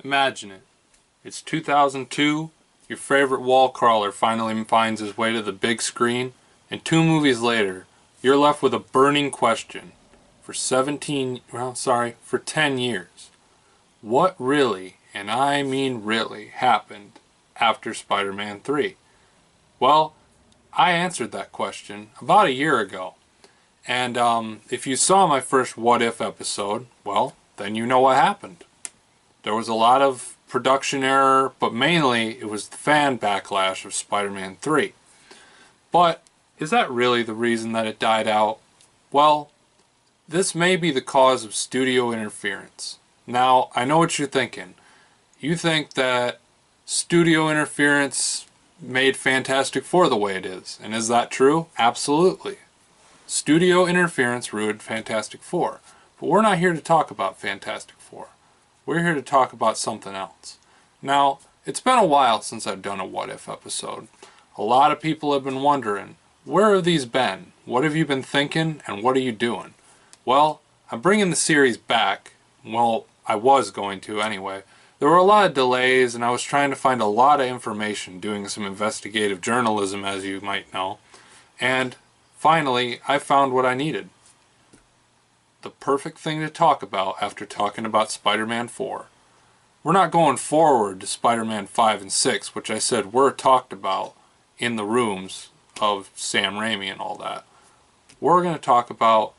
Imagine it. It's 2002, your favorite wall crawler finally finds his way to the big screen, and 2 movies later, you're left with a burning question. For 10 years. What really, and I mean really, happened after Spider-Man 3? Well, I answered that question about a year ago. And if you saw my first What If episode, well, then you know what happened. There was a lot of production error, but mainly it was the fan backlash of Spider-Man 3. But is that really the reason that it died out? Well, this may be the cause of studio interference. Now, I know what you're thinking. You think that studio interference made Fantastic Four the way it is. And is that true? Absolutely. Studio interference ruined Fantastic Four. But we're not here to talk about Fantastic Four. We're here to talk about something else. Now, it's been a while since I've done a What If episode. A lot of people have been wondering, where have these been? What have you been thinking, and what are you doing? Well, I'm bringing the series back. Well, I was going to anyway. There were a lot of delays, and I was trying to find a lot of information, doing some investigative journalism, as you might know. And finally, I found what I needed. The perfect thing to talk about after talking about Spider-Man 4. We're not going forward to Spider-Man 5 and 6, which I said were talked about in the rooms of Sam Raimi and all that. We're going to talk about,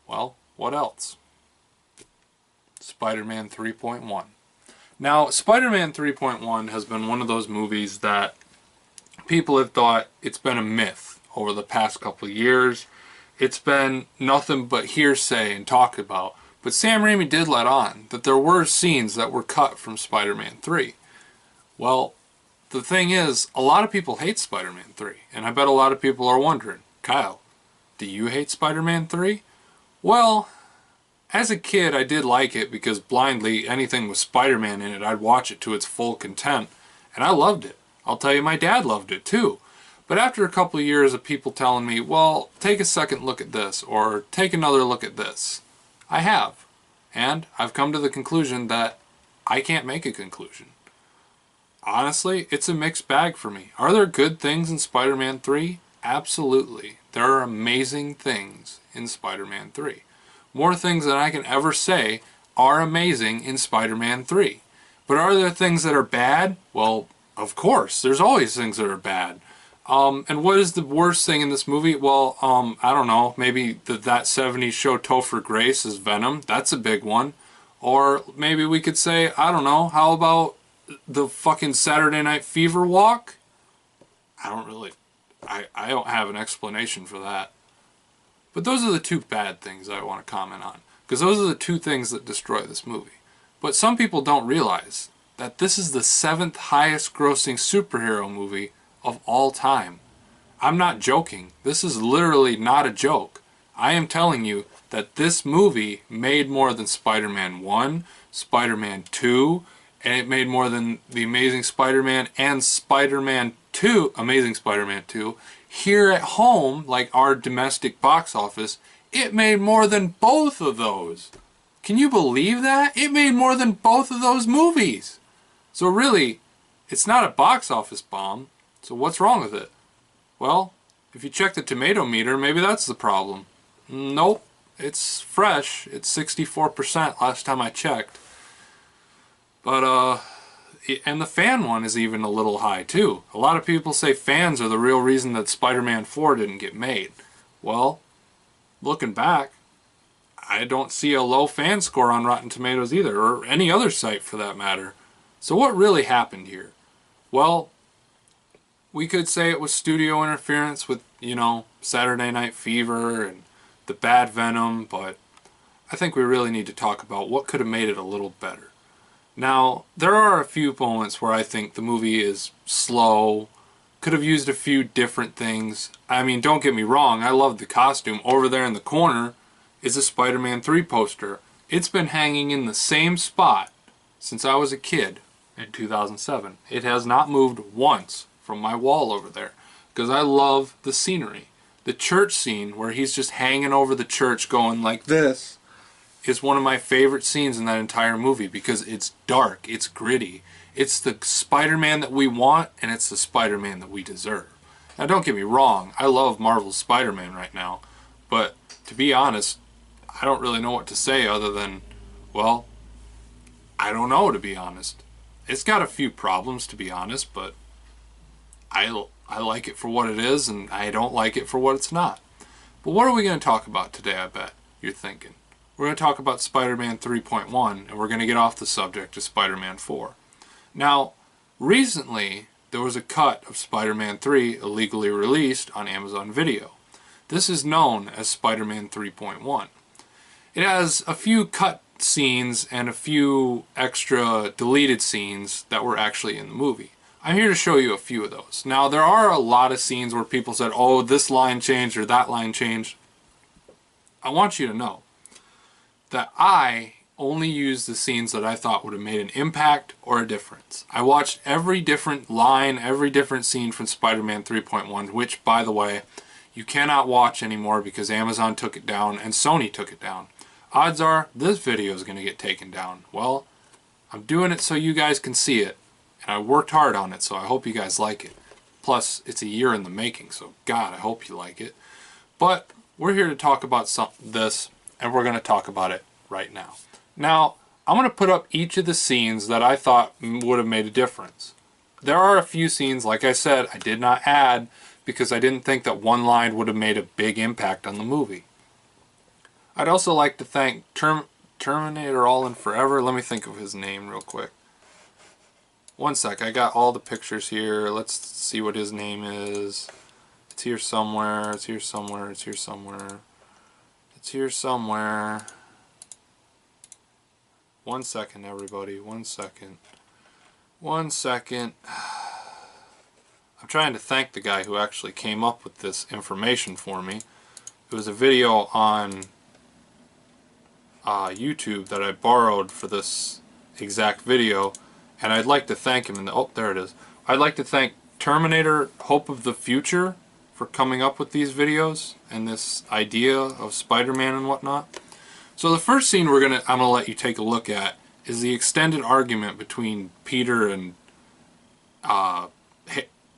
well, what else? Spider-Man 3.1. Now, Spider-Man 3.1 has been one of those movies that people have thought it's been a myth over the past couple of years. It's been nothing but hearsay and talked about. But Sam Raimi did let on that there were scenes that were cut from Spider-Man 3. Well, the thing is, a lot of people hate Spider-Man 3. And I bet a lot of people are wondering, Kyle, do you hate Spider-Man 3? Well, as a kid I did like it because blindly anything with Spider-Man in it I'd watch it to its full content. And I loved it. I'll tell you, my dad loved it too. But after a couple of years of people telling me, well, take a second look at this, or take another look at this, I have. And I've come to the conclusion that I can't make a conclusion. Honestly, it's a mixed bag for me. Are there good things in Spider-Man 3? Absolutely. There are amazing things in Spider-Man 3. More things than I can ever say are amazing in Spider-Man 3. But are there things that are bad? Well, of course. There's always things that are bad. And what is the worst thing in this movie? Well, I don't know. Maybe that 70s show Topher Grace is Venom. That's a big one. Or maybe we could say, I don't know, how about the fucking Saturday Night Fever walk? I don't have an explanation for that. But those are the two bad things I want to comment on. Because those are the two things that destroy this movie. But some people don't realize that this is the 7th highest grossing superhero movie of all time. I'm not joking. This is literally not a joke. I am telling you that this movie made more than Spider-Man 1, Spider-Man 2, and it made more than The Amazing Spider-Man and Spider-Man 2, Amazing Spider-Man 2. Here at home, like our domestic box office, it made more than both of those. Can you believe that? It made more than both of those movies. So really, it's not a box office bomb. So what's wrong with it? Well, if you check the tomato meter, maybe that's the problem. Nope, it's fresh. It's 64% last time I checked. But, and the fan one is even a little high too. A lot of people say fans are the real reason that Spider-Man 4 didn't get made. Well, looking back, I don't see a low fan score on Rotten Tomatoes either, or any other site for that matter. So what really happened here? Well, we could say it was studio interference with, you know, Saturday Night Fever and the bad Venom, but I think we really need to talk about what could have made it a little better. Now, there are a few moments where I think the movie is slow, could have used a few different things. I mean, don't get me wrong, I love the costume. Over there in the corner is a Spider-Man 3 poster. It's been hanging in the same spot since I was a kid in 2007. It has not moved once from my wall over there because I love the scenery. The church scene where he's just hanging over the church going like this is one of my favorite scenes in that entire movie because it's dark, it's gritty. It's the Spider-Man that we want, and it's the Spider-Man that we deserve. Now don't get me wrong, I love Marvel's Spider-Man right now, but to be honest, I don't really know what to say other than, well, I don't know, to be honest. It's got a few problems, to be honest, but I like it for what it is, and I don't like it for what it's not. But what are we going to talk about today, I bet you're thinking? We're going to talk about Spider-Man 3.1, and we're going to get off the subject of Spider-Man 4. Now, recently, there was a cut of Spider-Man 3 illegally released on Amazon Video. This is known as Spider-Man 3.1. It has a few cut scenes and a few extra deleted scenes that were actually in the movie. I'm here to show you a few of those. Now, there are a lot of scenes where people said, oh, this line changed or that line changed. I want you to know that I only used the scenes that I thought would have made an impact or a difference. I watched every different line, every different scene from Spider-Man 3.1, which, by the way, you cannot watch anymore because Amazon took it down and Sony took it down. Odds are this video is going to get taken down. Well, I'm doing it so you guys can see it, and I worked hard on it, so I hope you guys like it. Plus, it's a year in the making, so God, I hope you like it. But we're here to talk about this, and we're going to talk about it right now. Now, I'm going to put up each of the scenes that I thought would have made a difference. There are a few scenes, like I said, I did not add because I didn't think that one line would have made a big impact on the movie. I'd also like to thank Terminator All in Forever. Let me think of his name real quick. One sec, I got all the pictures here. Let's see what his name is. It's here somewhere, it's here somewhere, it's here somewhere. It's here somewhere. 1 second, everybody, 1 second. 1 second. I'm trying to thank the guy who actually came up with this information for me. It was a video on YouTube that I borrowed for this exact video, and I'd like to thank him. Oh, there it is. I'd like to thank Terminator Hope of the Future for coming up with these videos and this idea of Spider-Man and whatnot. So the first scene I'm gonna let you take a look at is the extended argument between Peter and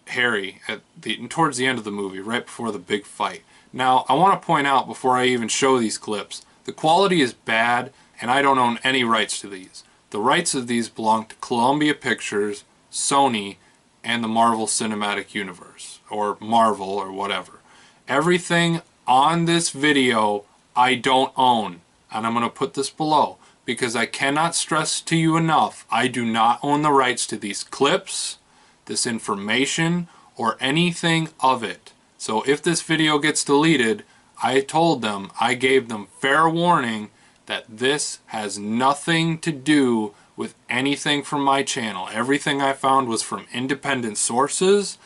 Harry towards the end of the movie, right before the big fight. Now, I want to point out before I even show these clips, the quality is bad, and I don't own any rights to these. The rights of these belong to Columbia Pictures, Sony, and the Marvel Cinematic Universe, or Marvel, or whatever. Everything on this video I don't own, and I'm going to put this below, because I cannot stress to you enough, I do not own the rights to these clips, this information, or anything of it. So if this video gets deleted, I gave them fair warning that this has nothing to do with anything from my channel. Everything I found was from independent sources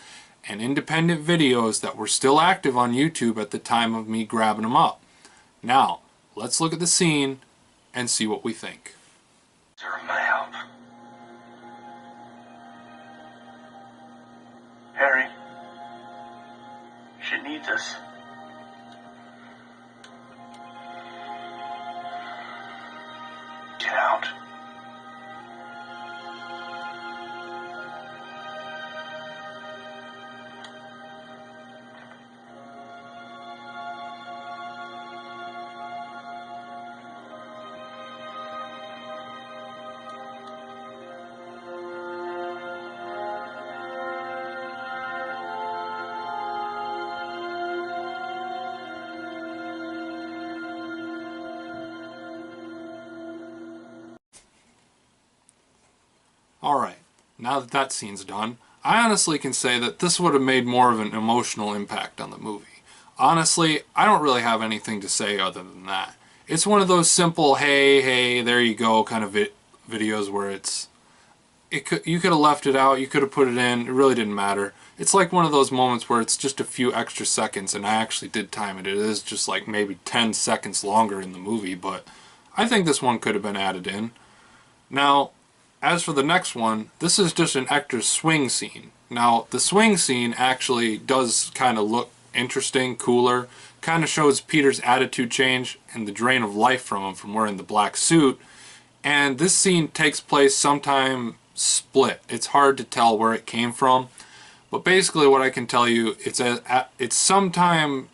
and independent videos that were still active on YouTube at the time of me grabbing them up. Now, let's look at the scene and see what we think. Deserve my help. Harry, she needs us. Get out. Alright, now that that scene's done, I honestly can say that this would have made more of an emotional impact on the movie. Honestly, I don't really have anything to say other than that. It's one of those simple, hey, there you go kind of videos where you could have left it out, you could have put it in, it really didn't matter. It's like one of those moments where it's just a few extra seconds, and I actually did time it. It is just like maybe 10 seconds longer in the movie, but I think this one could have been added in. Now, as for the next one, this is just an extra swing scene. Now, the swing scene actually does kind of look interesting, cooler, kind of shows Peter's attitude change and the drain of life from him from wearing the black suit. And this scene takes place sometime split. It's hard to tell where it came from, but basically what I can tell you, it's sometime.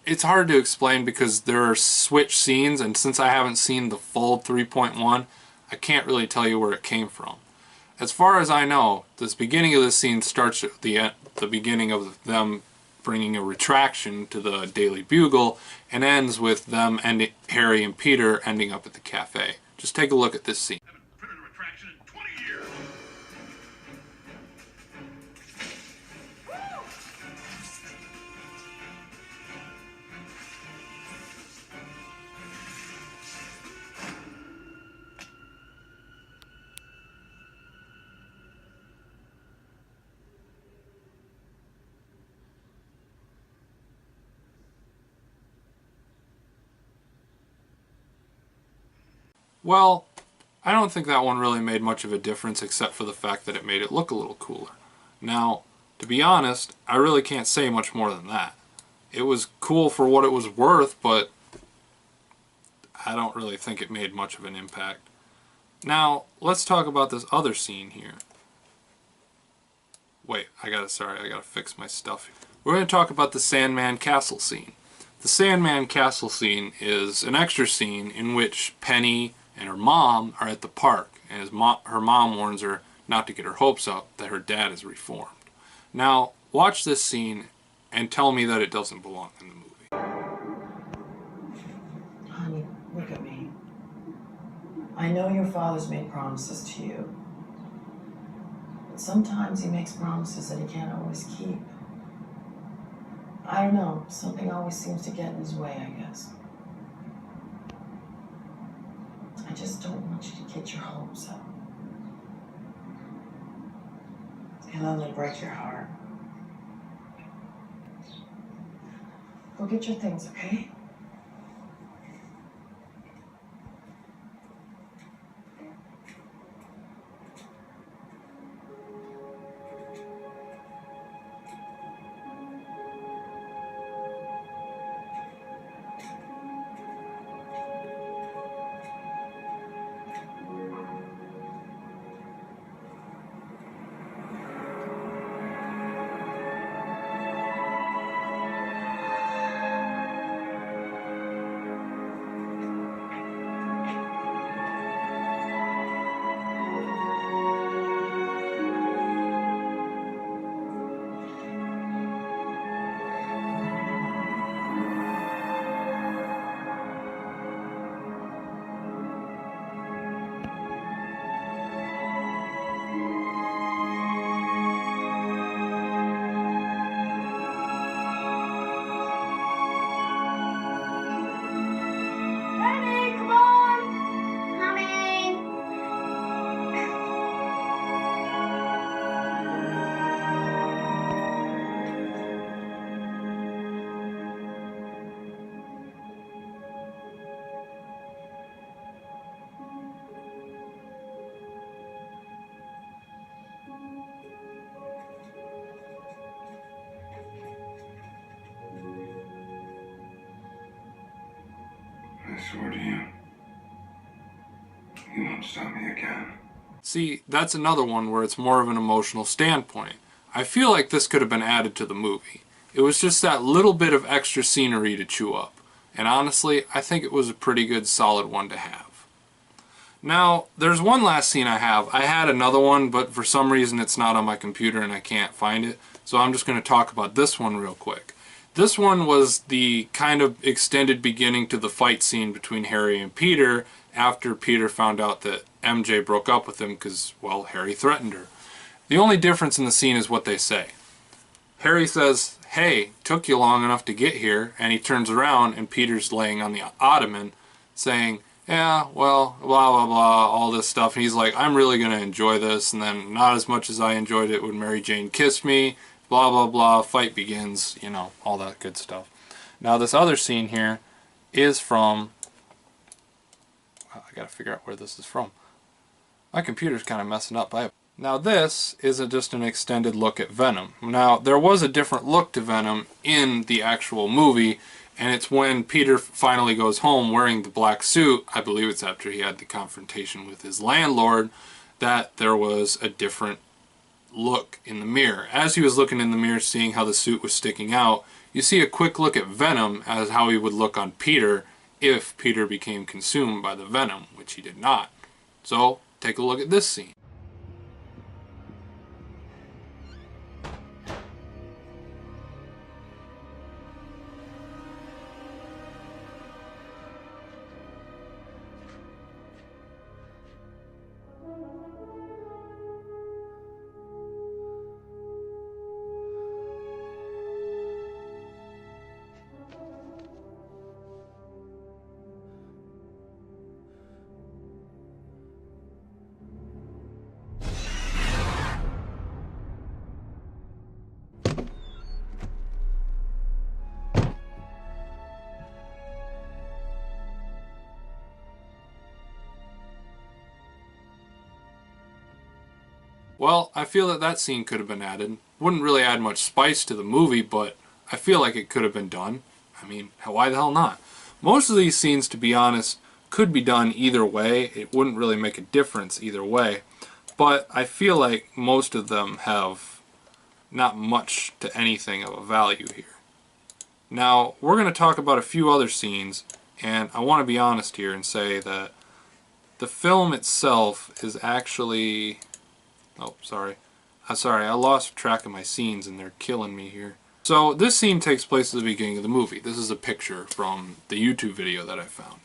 It's hard to explain because there are switch scenes, and since I haven't seen the full 3.1, I can't really tell you where it came from. As far as I know, this beginning of this scene starts at the beginning of them bringing a retraction to the Daily Bugle and ends with them and Harry and Peter ending up at the cafe. Just take a look at this scene. I haven't printed a retraction in 20 years. Well, I don't think that one really made much of a difference except for the fact that it made it look a little cooler. Now, to be honest, I really can't say much more than that. It was cool for what it was worth, but I don't really think it made much of an impact. Now, let's talk about this other scene here. Wait, I gotta fix my stuff. We're going to talk about the Sandman Castle scene. The Sandman Castle scene is an extra scene in which Penny and her mom are at the park, and her mom warns her not to get her hopes up that her dad is reformed. Now, watch this scene and tell me that it doesn't belong in the movie. Honey, look at me. I know your father's made promises to you, but sometimes he makes promises that he can't always keep. I don't know, something always seems to get in his way, I guess. I just don't want you to get your hopes up. He'll only break your heart. Go get your things, okay? I swear to you, you won't stop me again. See, that's another one where it's more of an emotional standpoint. I feel like this could have been added to the movie. It was just that little bit of extra scenery to chew up. And honestly, I think it was a pretty good, solid one to have. Now, there's one last scene I have. I had another one, but for some reason it's not on my computer and I can't find it. So I'm just going to talk about this one real quick. This one was the kind of extended beginning to the fight scene between Harry and Peter after Peter found out that MJ broke up with him because, well, Harry threatened her. The only difference in the scene is what they say. Harry says, "Hey, took you long enough to get here," and he turns around and Peter's laying on the ottoman saying, "Yeah, well, blah, blah, blah," all this stuff. And he's like, "I'm really going to enjoy this," and then not as much as I enjoyed it when Mary Jane kissed me, blah, blah, blah, fight begins, you know, all that good stuff. Now this other scene here is from, I gotta figure out where this is from. My computer's kind of messing up. Now this isn't just an extended look at Venom. Now there was a different look to Venom in the actual movie, and it's when Peter finally goes home wearing the black suit, I believe it's after he had the confrontation with his landlord, that there was a different look in the mirror. As he was looking in the mirror, seeing how the suit was sticking out, you see a quick look at Venom as how he would look on Peter if Peter became consumed by the Venom, which he did not. So take a look at this scene. Well, I feel that that scene could have been added. Wouldn't really add much spice to the movie, but I feel like it could have been done. I mean, why the hell not? Most of these scenes, to be honest, could be done either way. It wouldn't really make a difference either way. But I feel like most of them have not much to anything of a value here. Now, we're going to talk about a few other scenes, and I want to be honest here and say that the film itself is actually... Oh, sorry. I lost track of my scenes and they're killing me here. So this scene takes place at the beginning of the movie. This is a picture from the YouTube video that I found.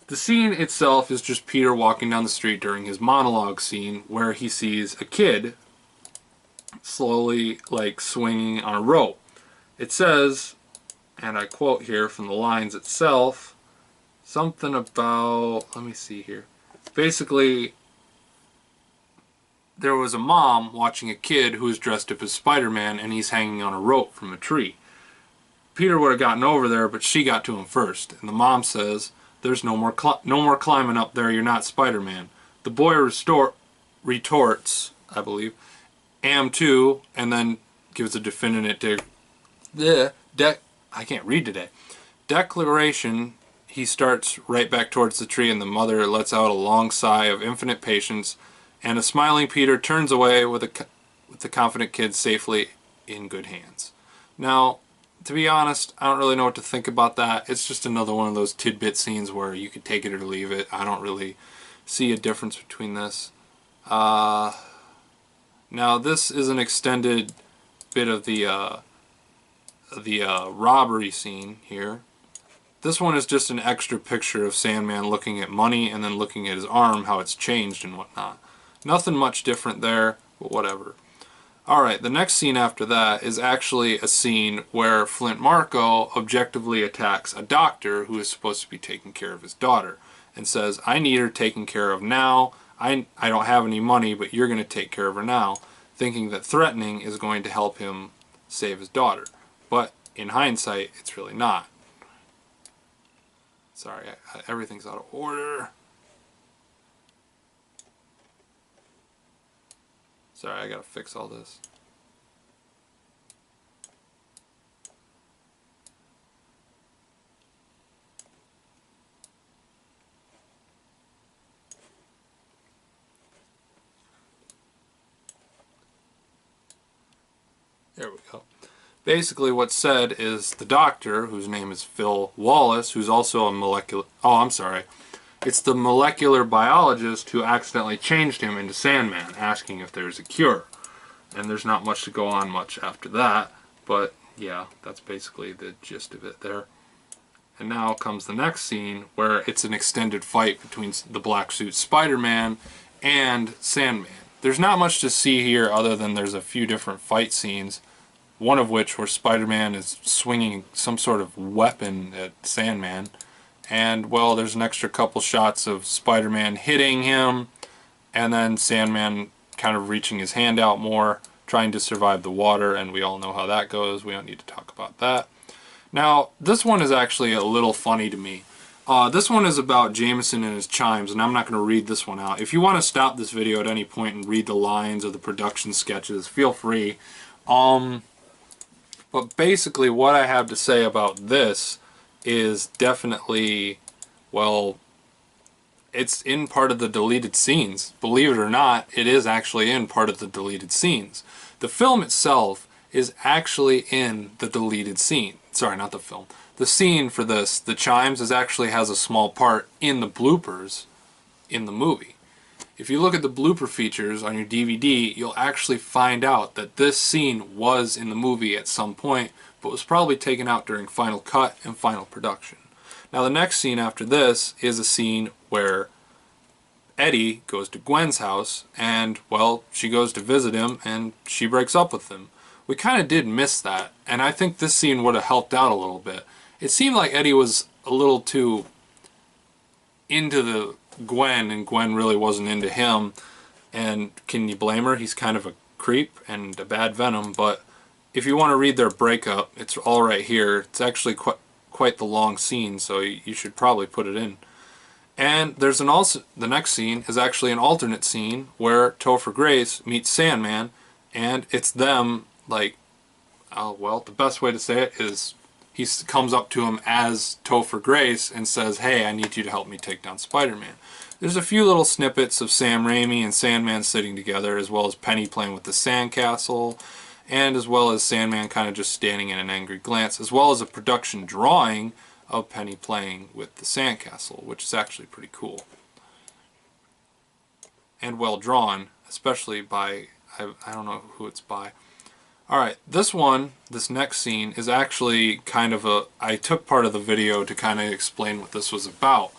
The scene itself is just Peter walking down the street during his monologue scene where he sees a kid slowly swinging on a rope. It says, and I quote here from the lines itself, something about, let me see here. Basically, there was a mom watching a kid who was dressed up as Spider-Man and he's hanging on a rope from a tree. Peter would have gotten over there, but she got to him first. And the mom says, "There's no more climbing up there, you're not Spider-Man." The boy retorts, I believe, "Am too," and then gives a definitive I can't read today. Declaration. He starts right back towards the tree and the mother lets out a long sigh of infinite patience. And a smiling Peter turns away with the confident kid safely in good hands. Now, to be honest, I don't really know what to think about that. It's just another one of those tidbit scenes where you could take it or leave it. I don't really see a difference between this. Now, this is an extended bit of the robbery scene here. This one is just an extra picture of Sandman looking at money and then looking at his arm, how it's changed and whatnot. Nothing much different there, but whatever. Alright, the next scene after that is actually a scene where Flint Marko objectively attacks a doctor who is supposed to be taking care of his daughter and says, "I need her taken care of now. I don't have any money, but you're going to take care of her now," thinking that threatening is going to help him save his daughter. But in hindsight, it's really not. Sorry, everything's out of order. Sorry, I gotta fix all this. There we go. Basically what's said is the doctor, whose name is Phil Wallace, who's also a molecular... Oh, I'm sorry. It's the molecular biologist who accidentally changed him into Sandman, asking if there's a cure. And there's not much to go on much after that, but yeah, that's basically the gist of it there. And now comes the next scene where it's an extended fight between the black suit Spider-Man and Sandman. There's not much to see here other than there's a few different fight scenes, one of which where Spider-Man is swinging some sort of weapon at Sandman. And, well, there's an extra couple shots of Spider-Man hitting him, and then Sandman kind of reaching his hand out more, trying to survive the water, and we all know how that goes. We don't need to talk about that. Now, this one is actually a little funny to me. This one is about Jameson and his chimes, and I'm not going to read this one out. If you want to stop this video at any point and read the lines or the production sketches, feel free. But basically what I have to say about this is definitely, well, it's in part of the deleted scenes. Believe it or not, it is actually in part of the deleted scenes. The film itself is actually in the deleted scene. Sorry, not the film. The scene for this, the chimes, actually has a small part in the bloopers in the movie. If you look at the blooper features on your DVD, you'll actually find out that this scene was in the movie at some point, but was probably taken out during final cut and final production. Now the next scene after this is a scene where Eddie goes to Gwen's house and, well, she goes to visit him and she breaks up with him. We kind of did miss that, and I think this scene would have helped out a little bit. It seemed like Eddie was a little too into the Gwen, and Gwen really wasn't into him. And can you blame her? He's kind of a creep and a bad Venom, but if you want to read their breakup, it's all right here. It's actually quite the long scene, so you should probably put it in. And there's the next scene is actually an alternate scene where Topher Grace meets Sandman, and it's them, like, well, the best way to say it is he comes up to him as Topher Grace and says, hey, I need you to help me take down Spider-Man. There's a few little snippets of Sam Raimi and Sandman sitting together, as well as Penny playing with the sandcastle, and as well as Sandman kind of just standing in an angry glance, as well as a production drawing of Penny playing with the sandcastle, which is actually pretty cool. And well drawn, especially by, I don't know who it's by. Alright, this next scene is actually kind of I took part of the video to kind of explain what this was about.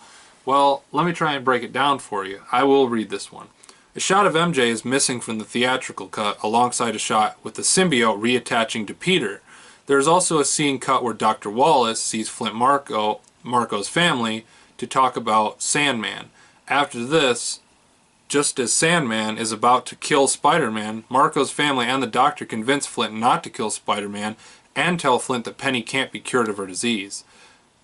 Well, let me try and break it down for you. I will read this one. A shot of MJ is missing from the theatrical cut alongside a shot with the symbiote reattaching to Peter. There's also a scene cut where Dr. Wallace sees Flint Marco's family to talk about Sandman. After this, just as Sandman is about to kill Spider-Man, Marco's family and the doctor convince Flint not to kill Spider-Man and tell Flint that Penny can't be cured of her disease.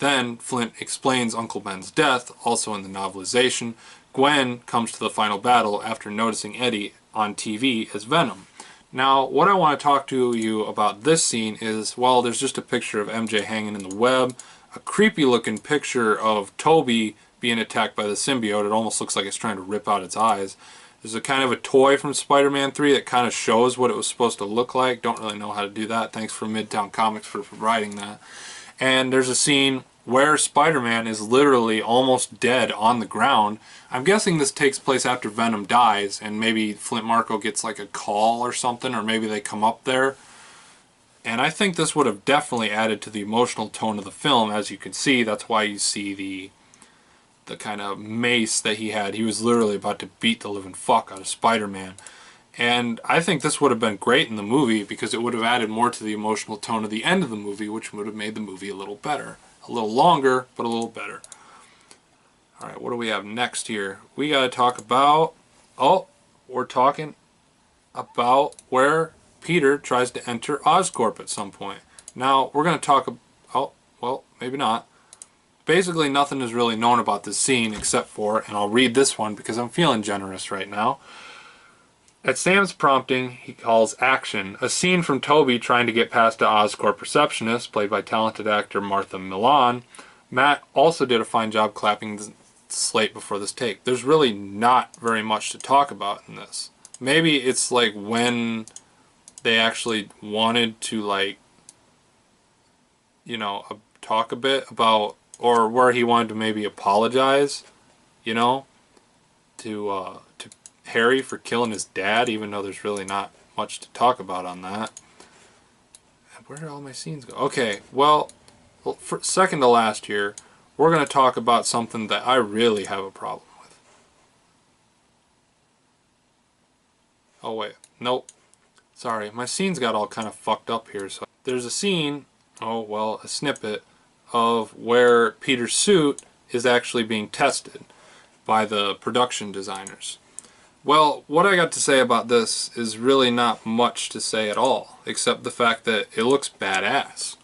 Then Flint explains Uncle Ben's death, also in the novelization. Gwen comes to the final battle after noticing Eddie on TV as Venom. Now, what I want to talk to you about this scene is, well, there's just a picture of MJ hanging in the web, a creepy looking picture of Toby being attacked by the symbiote. It almost looks like it's trying to rip out its eyes. There's a kind of a toy from Spider-Man 3 that kind of shows what it was supposed to look like. Don't really know how to do that. Thanks for Midtown Comics for providing that. And there's a scene where Spider-Man is literally almost dead on the ground. I'm guessing this takes place after Venom dies, and maybe Flint Marco gets like a call or something, or maybe they come up there. And I think this would have definitely added to the emotional tone of the film. As you can see, that's why you see the kind of mace that he had. He was literally about to beat the living fuck out of Spider-Man. And I think this would have been great in the movie because it would have added more to the emotional tone of the end of the movie, which would have made the movie a little better. A little longer, but a little better. Alright, what do we have next here? We got to talk about... Oh, we're talking about where Peter tries to enter Oscorp at some point. Now, we're going to talk... Oh, well, maybe not. Basically, nothing is really known about this scene except for, and I'll read this one because I'm feeling generous right now. At Sam's prompting, he calls action, a scene from Toby trying to get past the Oscorp receptionist, played by talented actor Martha Milan. Matt also did a fine job clapping the slate before this take. There's really not very much to talk about in this. Maybe it's like when they actually wanted to, like, you know, talk a bit about, or where he wanted to maybe apologize, you know, to Harry for killing his dad, even though there's really not much to talk about on that. Where did all my scenes go? Okay, well, for second to last here, we're going to talk about something that I really have a problem with. Oh wait, nope. Sorry, my scenes got all kind of fucked up here. So there's a scene, oh well, a snippet of where Peter's suit is actually being tested by the production designers. Well, what I got to say about this is really not much to say at all, except the fact that it looks badass.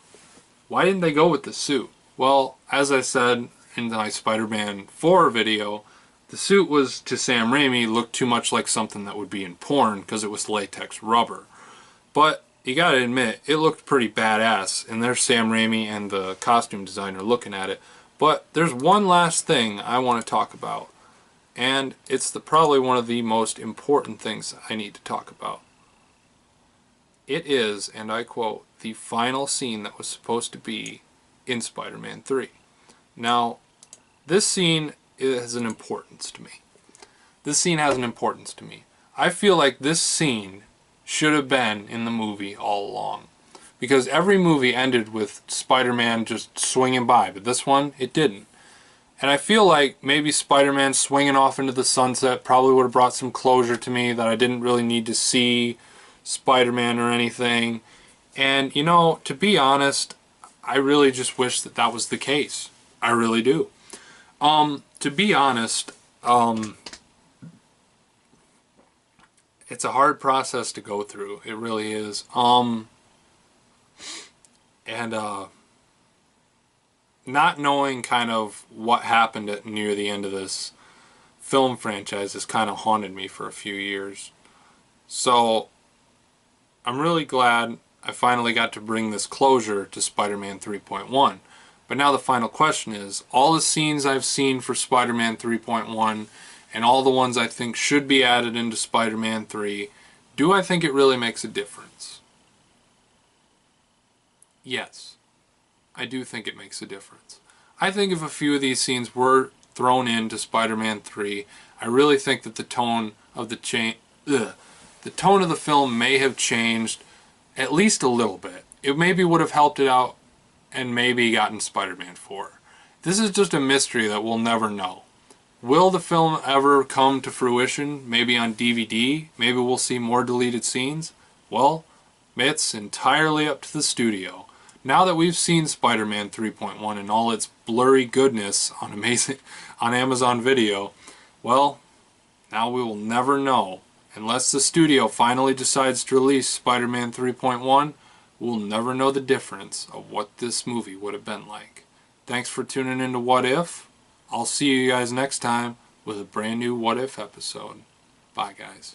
Why didn't they go with the suit? Well, as I said in my Spider-Man 4 video, the suit was, to Sam Raimi, looked too much like something that would be in porn because it was latex rubber. But you gotta admit, it looked pretty badass, and there's Sam Raimi and the costume designer looking at it. But there's one last thing I want to talk about, and it's probably one of the most important things I need to talk about. It is, and I quote, the final scene that was supposed to be in Spider-Man 3. Now, this scene has an importance to me. This scene has an importance to me. I feel like this scene should have been in the movie all along. Because every movie ended with Spider-Man just swinging by, but this one, it didn't. And I feel like maybe Spider-Man swinging off into the sunset probably would have brought some closure to me, that I didn't really need to see Spider-Man or anything. And, you know, to be honest, I really just wish that that was the case. I really do. To be honest, it's a hard process to go through. It really is. Not knowing kind of what happened near the end of this film franchise has kind of haunted me for a few years. So I'm really glad I finally got to bring this closure to Spider-Man 3.1. But now the final question is, all the scenes I've seen for Spider-Man 3.1 and all the ones I think should be added into Spider-Man 3, do I think it really makes a difference? Yes, I do think it makes a difference. I think if a few of these scenes were thrown into Spider-Man 3, I really think that the tone of the tone of the film may have changed at least a little bit. It maybe would have helped it out and maybe gotten Spider-Man 4. This is just a mystery that we'll never know. Will the film ever come to fruition? Maybe on DVD? Maybe we'll see more deleted scenes? Well, it's entirely up to the studio. Now that we've seen Spider-Man 3.1 and all its blurry goodness on Amazon Video, well, now we will never know. Unless the studio finally decides to release Spider-Man 3.1, we'll never know the difference of what this movie would have been like. Thanks for tuning in to What If. I'll see you guys next time with a brand new What If episode. Bye, guys.